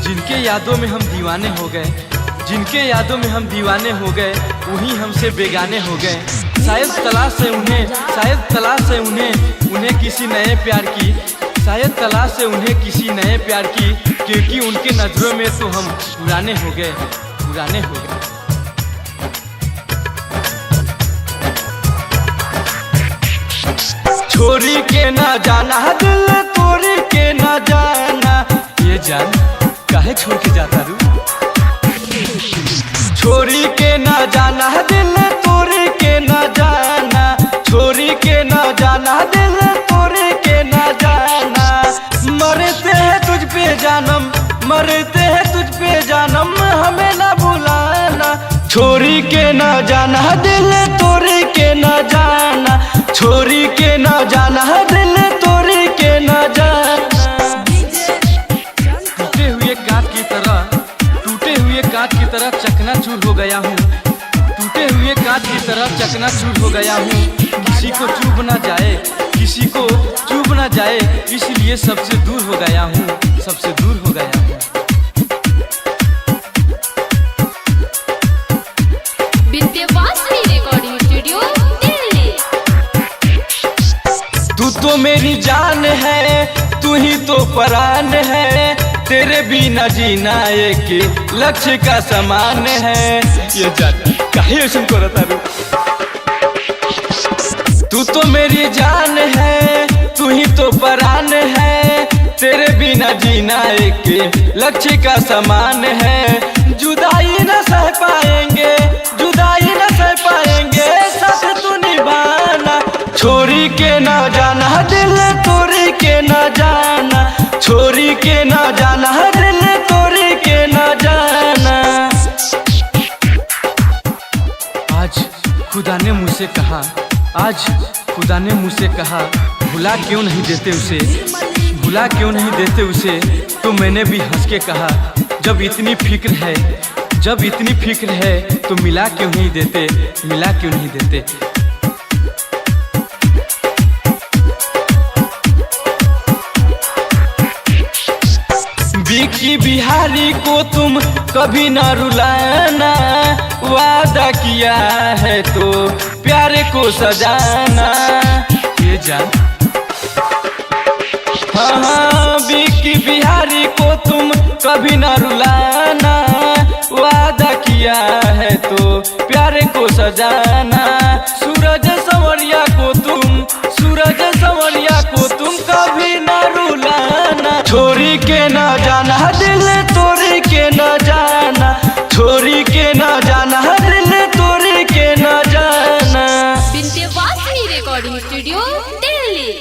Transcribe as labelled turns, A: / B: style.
A: जिनके यादों में हम दीवाने हो गए, जिनके यादों में हम दीवाने हो गए, वही हमसे बेगाने हो गए। शायद तलाश है उन्हें, शायद तलाश है उन्हें किसी नए प्यार की, शायद तलाश है उन्हें किसी नए प्यार की, क्योंकि उनके नजरों में तो हम पुराने हो गए, पुराने हो गए। छोरी के ना जाना दिल तोरी के ना जाना, ये जान काहे छोड़ के जाता रू। छोरी के ना जाना दिल तोरी के ना जाना, छोरी के ना जाना दिल तोरी के ना जाना। मरते हैं तुझ पे जानम, मरते हैं तुझ पे जानम, हमें ना भुलाना। छोरी के ना जाना दिल तोरी के ना जाना, छोरी के ना जाना दिल तोरी के ना जाना। टूटे हुए कांच की तरह, टूटे हुए कांच की तरह चकनाचूर हो गया हूँ, टूटे हुए कांच की तरह चकनाचूर हो गया हूँ। किसी को चुभ ना जाए, किसी को चुभ ना जाए, इसलिए सबसे दूर हो गया हूँ, सबसे दूर हो गया हूँ। तू तो मेरी जान है, तू ही तो परान है, तेरे बिना जीना एक लक्ष्य का समान है। ये जान काहे ऐसा करता रू। तू तो मेरी जान है, तू ही तो परान है, तेरे बिना जीना एक लक्ष्य का समान है। जुदाई न सह पाएंगे, जुदाई न सह पाएंगे, साथ तू निभाना। छोरी के ना जाना दिल तोरी के ना जाना, छोरी के ना जाना दिल तोरी के ना जाना। आज खुदा ने मुझसे कहा, आज खुदा ने मुझसे कहा, भुला क्यों नहीं देते उसे, भुला क्यों नहीं देते उसे। तो मैंने भी हंस के कहा, जब इतनी फिक्र है, जब इतनी फिक्र है, तो मिला क्यों नहीं देते, मिला क्यों नहीं देते। विकी बिहारी को तुम कभी ना रुलाना, वादा किया है तो प्यारे को सजाना। ये जान हाँ, विकी बिहारी को तुम कभी ना रुलाना, वादा किया है तो प्यारे को सजाना। सूरज संवरिया को तुम, सूरज संवरिया को तुम कभी ना रुलाना। छोरी के ना जाना दिल तोरी के ना जाना, छोरी के ना जाना दिल तोरी के ना जाना।
B: Vindhyavasini recording studio Delhi.